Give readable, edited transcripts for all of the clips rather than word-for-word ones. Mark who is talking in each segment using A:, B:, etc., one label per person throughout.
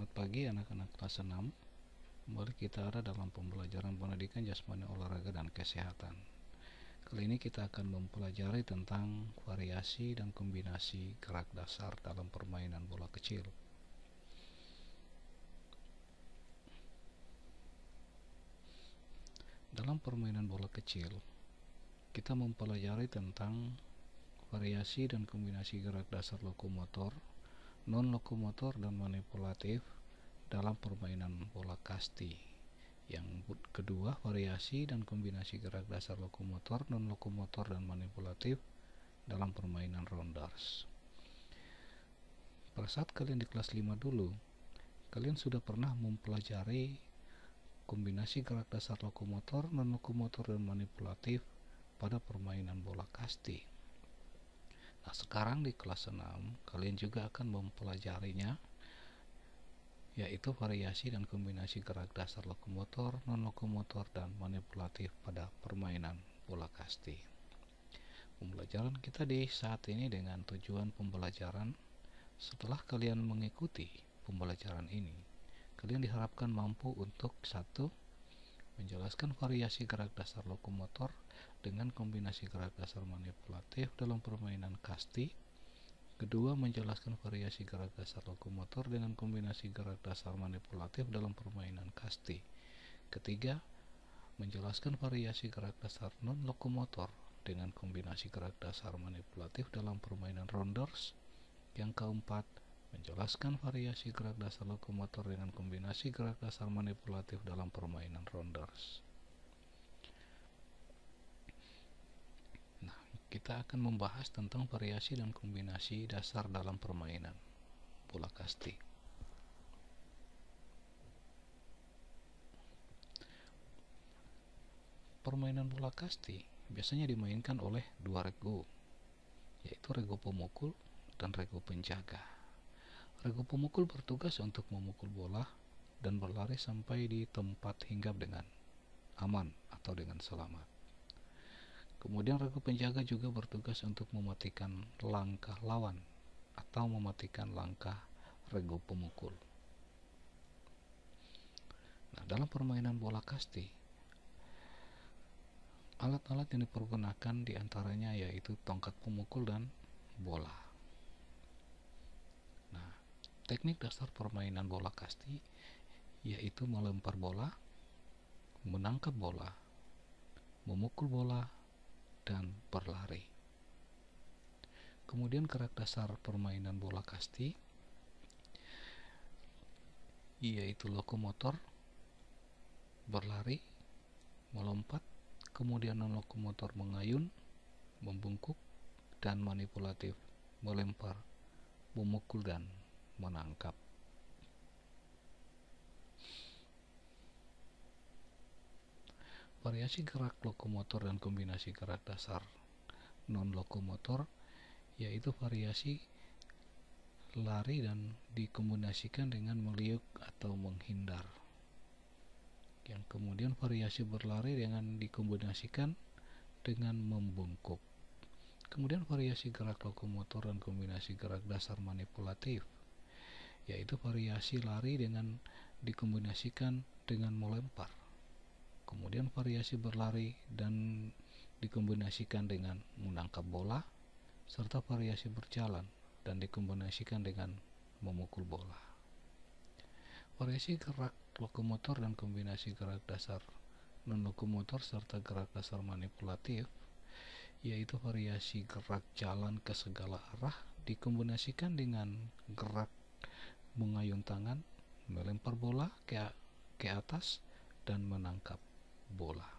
A: Selamat pagi anak-anak kelas 6. Kembali kita ada dalam pembelajaran pendidikan jasmani, olahraga, dan kesehatan. Kali ini kita akan mempelajari tentang variasi dan kombinasi gerak dasar dalam permainan bola kecil. Dalam permainan bola kecil, kita mempelajari tentang variasi dan kombinasi gerak dasar lokomotor, non-lokomotor, dan manipulatif dalam permainan bola kasti. Yang kedua, variasi dan kombinasi gerak dasar lokomotor, non-lokomotor, dan manipulatif dalam permainan rounders. Pada saat kalian di kelas 5 dulu, kalian sudah pernah mempelajari kombinasi gerak dasar lokomotor, non-lokomotor, dan manipulatif pada permainan bola kasti. Nah, sekarang di kelas 6 kalian juga akan mempelajarinya, yaitu variasi dan kombinasi gerak dasar lokomotor, non-lokomotor, dan manipulatif pada permainan bola kasti. Pembelajaran kita di saat ini dengan tujuan pembelajaran, setelah kalian mengikuti pembelajaran ini, kalian diharapkan mampu untuk 1. Menjelaskan variasi gerak dasar lokomotor dengan kombinasi gerak dasar manipulatif dalam permainan kasti. Kedua, menjelaskan variasi gerak dasar lokomotor dengan kombinasi gerak dasar manipulatif dalam permainan kasti. Ketiga, menjelaskan variasi gerak dasar non-lokomotor dengan kombinasi gerak dasar manipulatif dalam permainan rounders. Yang keempat, menjelaskan variasi gerak dasar lokomotor dengan kombinasi gerak dasar manipulatif dalam permainan rounders. Nah, kita akan membahas tentang variasi dan kombinasi dasar dalam permainan bola kasti. Permainan bola kasti biasanya dimainkan oleh dua regu, yaitu regu pemukul dan regu penjaga. Regu pemukul bertugas untuk memukul bola dan berlari sampai di tempat hinggap dengan aman atau dengan selamat. Kemudian regu penjaga juga bertugas untuk mematikan langkah lawan atau mematikan langkah regu pemukul. Nah, dalam permainan bola kasti, alat-alat yang dipergunakan diantaranya yaitu tongkat pemukul dan bola. Teknik dasar permainan bola kasti yaitu melempar bola, menangkap bola, memukul bola, dan berlari. Kemudian gerak dasar permainan bola kasti yaitu lokomotor, berlari, melompat, kemudian non-lokomotor mengayun, membungkuk, dan manipulatif melempar, memukul, dan menangkap. Variasi gerak lokomotor dan kombinasi gerak dasar non-lokomotor yaitu variasi lari dan dikombinasikan dengan meliuk atau menghindar. Yang kemudian variasi berlari dengan dikombinasikan dengan membungkuk. Kemudian variasi gerak lokomotor dan kombinasi gerak dasar manipulatif yaitu variasi lari dengan dikombinasikan dengan melempar. Kemudian variasi berlari dan dikombinasikan dengan menangkap bola, serta variasi berjalan dan dikombinasikan dengan memukul bola. Variasi gerak lokomotor dan kombinasi gerak dasar non-lokomotor serta gerak dasar manipulatif yaitu variasi gerak jalan ke segala arah dikombinasikan dengan gerak mengayun tangan, melempar bola ke atas, dan menangkap bola.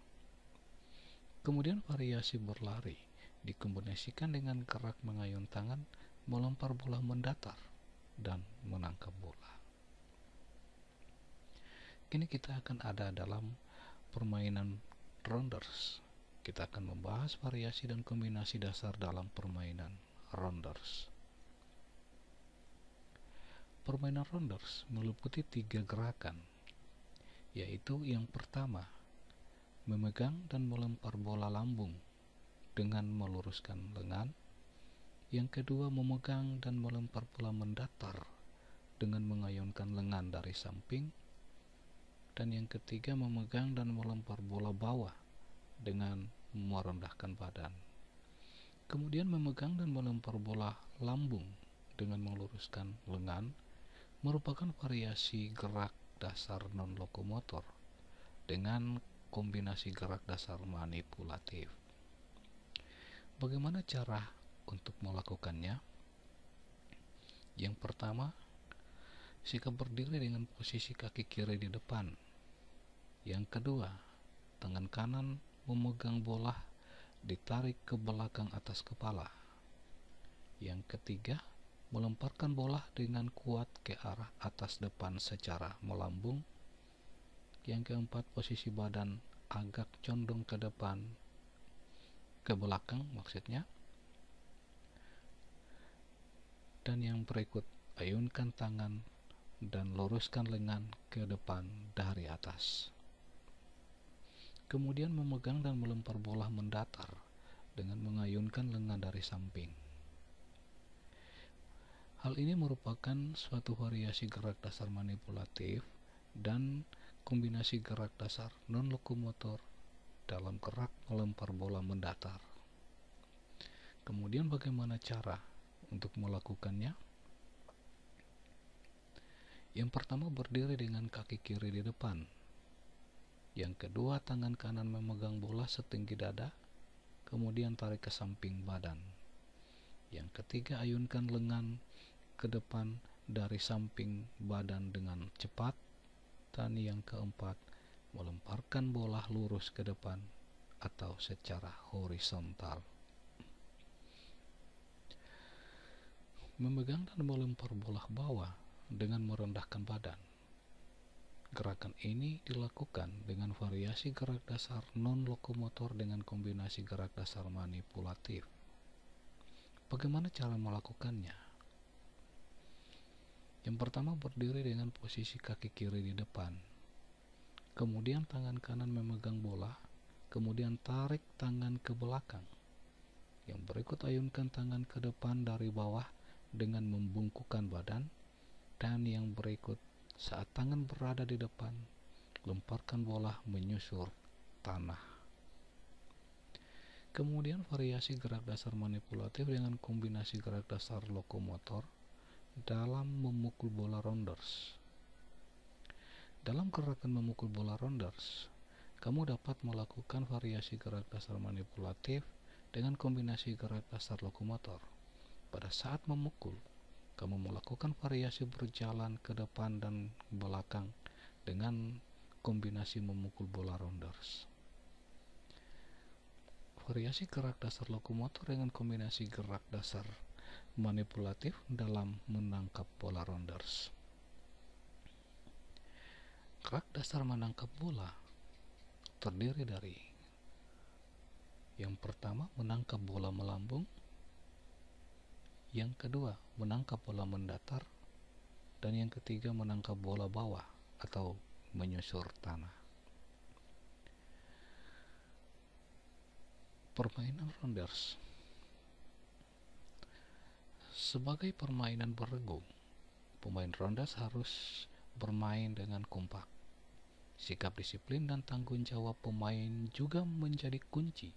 A: Kemudian variasi berlari dikombinasikan dengan gerak mengayun tangan, melempar bola mendatar, dan menangkap bola. Kini kita akan ada dalam permainan rounders. Kita akan membahas variasi dan kombinasi dasar dalam permainan rounders. Permainan rounders meliputi 3 gerakan, yaitu yang pertama, memegang dan melempar bola lambung dengan meluruskan lengan. Yang kedua, memegang dan melempar bola mendatar dengan mengayunkan lengan dari samping, dan yang ketiga memegang dan melempar bola bawah dengan merendahkan badan. Kemudian memegang dan melempar bola lambung dengan meluruskan lengan merupakan variasi gerak dasar non-lokomotor dengan kombinasi gerak dasar manipulatif. Bagaimana cara untuk melakukannya? Yang pertama, sikap berdiri dengan posisi kaki kiri di depan. Yang kedua, tangan kanan memegang bola ditarik ke belakang atas kepala. Yang ketiga, melemparkan bola dengan kuat ke arah atas depan secara melambung. Yang keempat, posisi badan agak condong ke depan, ke belakang maksudnya. Dan yang berikut, ayunkan tangan dan luruskan lengan ke depan dari atas. Kemudian memegang dan melempar bola mendatar dengan mengayunkan lengan dari samping. Hal ini merupakan suatu variasi gerak dasar manipulatif dan kombinasi gerak dasar non-lokomotor dalam gerak melempar bola mendatar. Kemudian bagaimana cara untuk melakukannya? Yang pertama, berdiri dengan kaki kiri di depan. Yang kedua, tangan kanan memegang bola setinggi dada, kemudian tarik ke samping badan. Yang ketiga, ayunkan lengan ke depan dari samping badan dengan cepat. Dan yang keempat, melemparkan bola lurus ke depan atau secara horizontal. Memegang dan melempar bola bawah dengan merendahkan badan. Gerakan ini dilakukan dengan variasi gerak dasar non-lokomotor dengan kombinasi gerak dasar manipulatif. Bagaimana cara melakukannya? Yang pertama, berdiri dengan posisi kaki kiri di depan. Kemudian tangan kanan memegang bola, kemudian tarik tangan ke belakang. Yang berikut, ayunkan tangan ke depan dari bawah dengan membungkukkan badan. Dan yang berikut, saat tangan berada di depan, lemparkan bola menyusur tanah. Kemudian variasi gerak dasar manipulatif dengan kombinasi gerak dasar lokomotor dalam memukul bola rounders. Dalam gerakan memukul bola rounders, kamu dapat melakukan variasi gerak dasar manipulatif dengan kombinasi gerak dasar lokomotor. Pada saat memukul, kamu melakukan variasi berjalan ke depan dan belakang dengan kombinasi memukul bola rounders. Variasi gerak dasar lokomotor dengan kombinasi gerak dasar manipulatif dalam menangkap bola rounders. Gerak dasar menangkap bola terdiri dari yang pertama, menangkap bola melambung, yang kedua, menangkap bola mendatar, dan yang ketiga, menangkap bola bawah atau menyusur tanah. Permainan rounders. Sebagai permainan beregu, pemain rounders harus bermain dengan kompak. Sikap disiplin dan tanggung jawab pemain juga menjadi kunci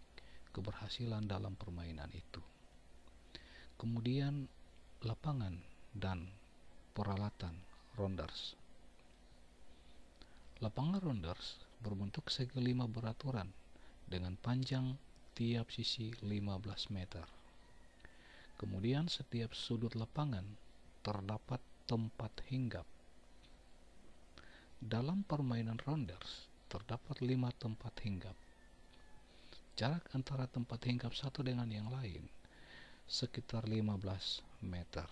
A: keberhasilan dalam permainan itu. Kemudian, lapangan dan peralatan rounders. Lapangan rounders berbentuk segi 5 beraturan dengan panjang tiap sisi 15 meter. Kemudian setiap sudut lapangan terdapat tempat hinggap. Dalam permainan rounders terdapat 5 tempat hinggap. Jarak antara tempat hinggap satu dengan yang lain sekitar 15 meter.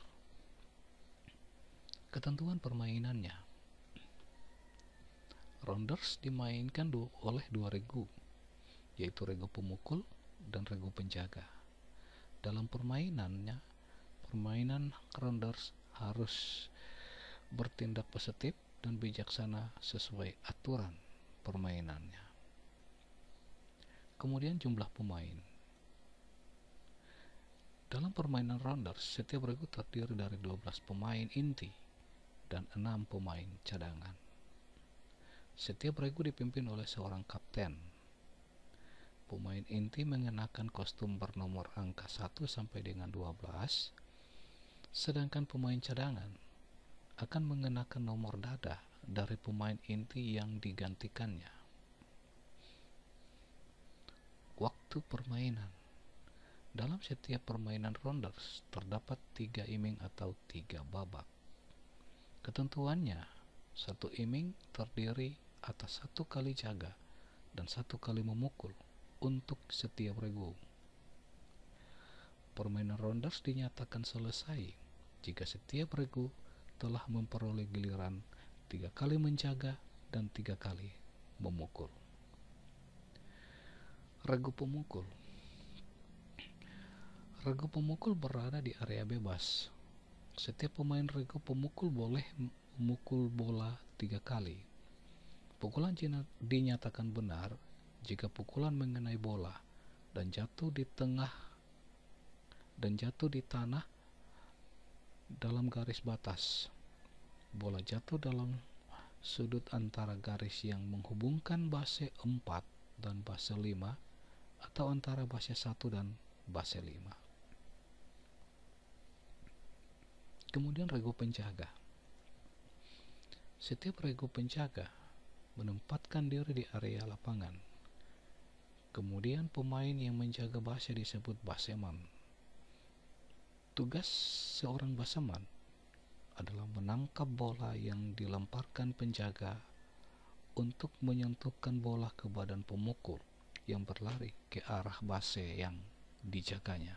A: Ketentuan permainannya. Rounders dimainkan oleh dua regu, yaitu regu pemukul dan regu penjaga. Dalam permainan rounders harus bertindak positif dan bijaksana sesuai aturan permainannya. Kemudian jumlah pemain. Dalam permainan rounders, setiap regu terdiri dari 12 pemain inti dan 6 pemain cadangan. Setiap regu dipimpin oleh seorang kapten. Pemain inti mengenakan kostum bernomor angka 1 sampai dengan 12, sedangkan pemain cadangan akan mengenakan nomor dada dari pemain inti yang digantikannya. Waktu permainan. Dalam setiap permainan Rounders terdapat 3 inning atau 3 babak. Ketentuannya, satu inning terdiri atas 1 kali jaga dan 1 kali memukul untuk setiap regu. Permainan Rounders dinyatakan selesai jika setiap regu telah memperoleh giliran 3 kali menjaga dan 3 kali memukul. Regu pemukul. Regu pemukul berada di area bebas. Setiap pemain regu pemukul boleh memukul bola 3 kali. Pukulan dinyatakan benar jika pukulan mengenai bola dan jatuh di tanah dalam garis batas. Bola jatuh dalam sudut antara garis yang menghubungkan base 4 dan base 5 atau antara base 1 dan base 5. Kemudian regu penjaga. Setiap regu penjaga menempatkan diri di area lapangan. Kemudian pemain yang menjaga base disebut baseman. Tugas seorang baseman adalah menangkap bola yang dilemparkan penjaga untuk menyentuhkan bola ke badan pemukul yang berlari ke arah base yang dijaganya.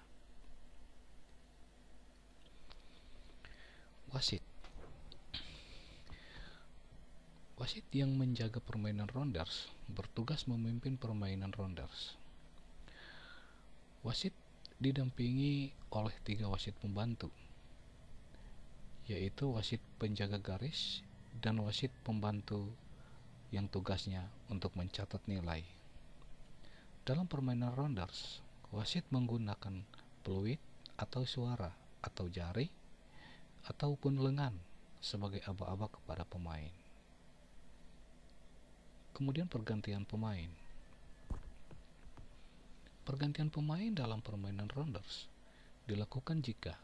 A: Wasit. Wasit yang menjaga permainan Rounders bertugas memimpin permainan Rounders. Wasit didampingi oleh 3 wasit pembantu, yaitu wasit penjaga garis dan wasit pembantu yang tugasnya untuk mencatat nilai. Dalam permainan Rounders, wasit menggunakan peluit atau suara atau jari ataupun lengan sebagai aba-aba kepada pemain. Kemudian pergantian pemain. Pergantian pemain dalam permainan Rounders dilakukan jika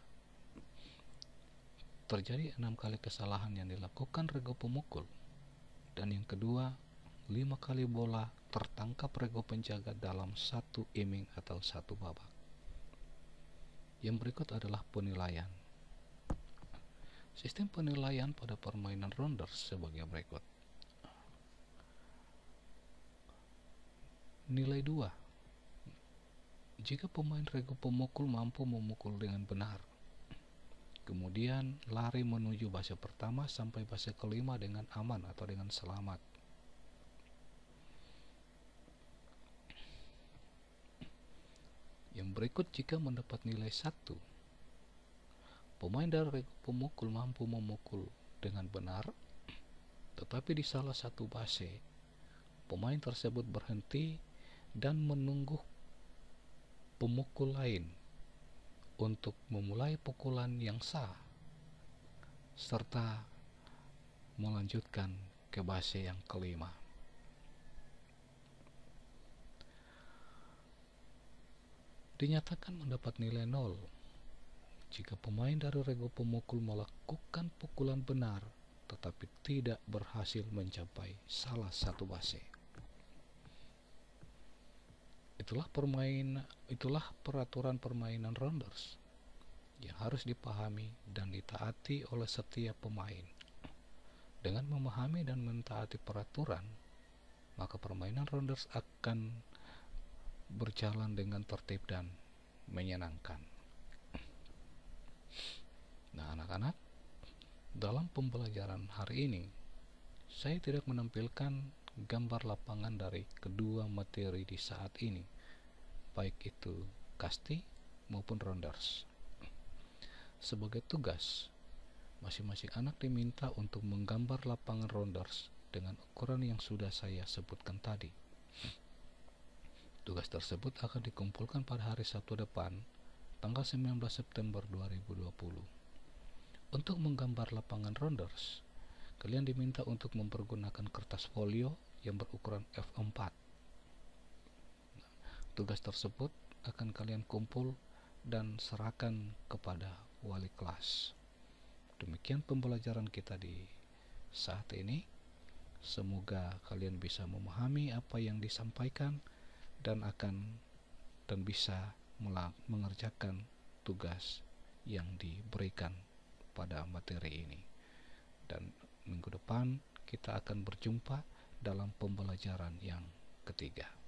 A: terjadi 6 kali kesalahan yang dilakukan regu pemukul, dan yang kedua 5 kali bola tertangkap regu penjaga dalam 1 inning atau 1 babak. Yang berikut adalah penilaian. Sistem penilaian pada permainan Rounders sebagai berikut. Nilai 2 jika pemain regu pemukul mampu memukul dengan benar, kemudian lari menuju base pertama sampai base kelima dengan aman atau dengan selamat. Yang berikut jika mendapat nilai 1, pemain dari regu pemukul mampu memukul dengan benar, tetapi di salah satu base, pemain tersebut berhenti dan menunggu pemukul lain untuk memulai pukulan yang sah, serta melanjutkan ke base yang kelima. Dinyatakan mendapat nilai 0 jika pemain dari regu pemukul melakukan pukulan benar tetapi tidak berhasil mencapai salah satu base. Itulah peraturan permainan Rounders yang harus dipahami dan ditaati oleh setiap pemain. Dengan memahami dan mentaati peraturan, maka permainan Rounders akan berjalan dengan tertib dan menyenangkan. Nah, anak-anak, dalam pembelajaran hari ini, saya tidak menampilkan gambar lapangan dari kedua materi di saat ini, baik itu kasti maupun Rounders. Sebagai tugas, masing-masing anak diminta untuk menggambar lapangan Rounders dengan ukuran yang sudah saya sebutkan tadi. Tugas tersebut akan dikumpulkan pada hari Sabtu depan, tanggal 19 September 2020. Untuk menggambar lapangan rounders, kalian diminta untuk mempergunakan kertas folio yang berukuran F4. Tugas tersebut akan kalian kumpul dan serahkan kepada wali kelas. Demikian pembelajaran kita di saat ini. Semoga kalian bisa memahami apa yang disampaikan dan bisa mengerjakan tugas yang diberikan pada materi ini. Dan minggu depan kita akan berjumpa dalam pembelajaran yang ketiga.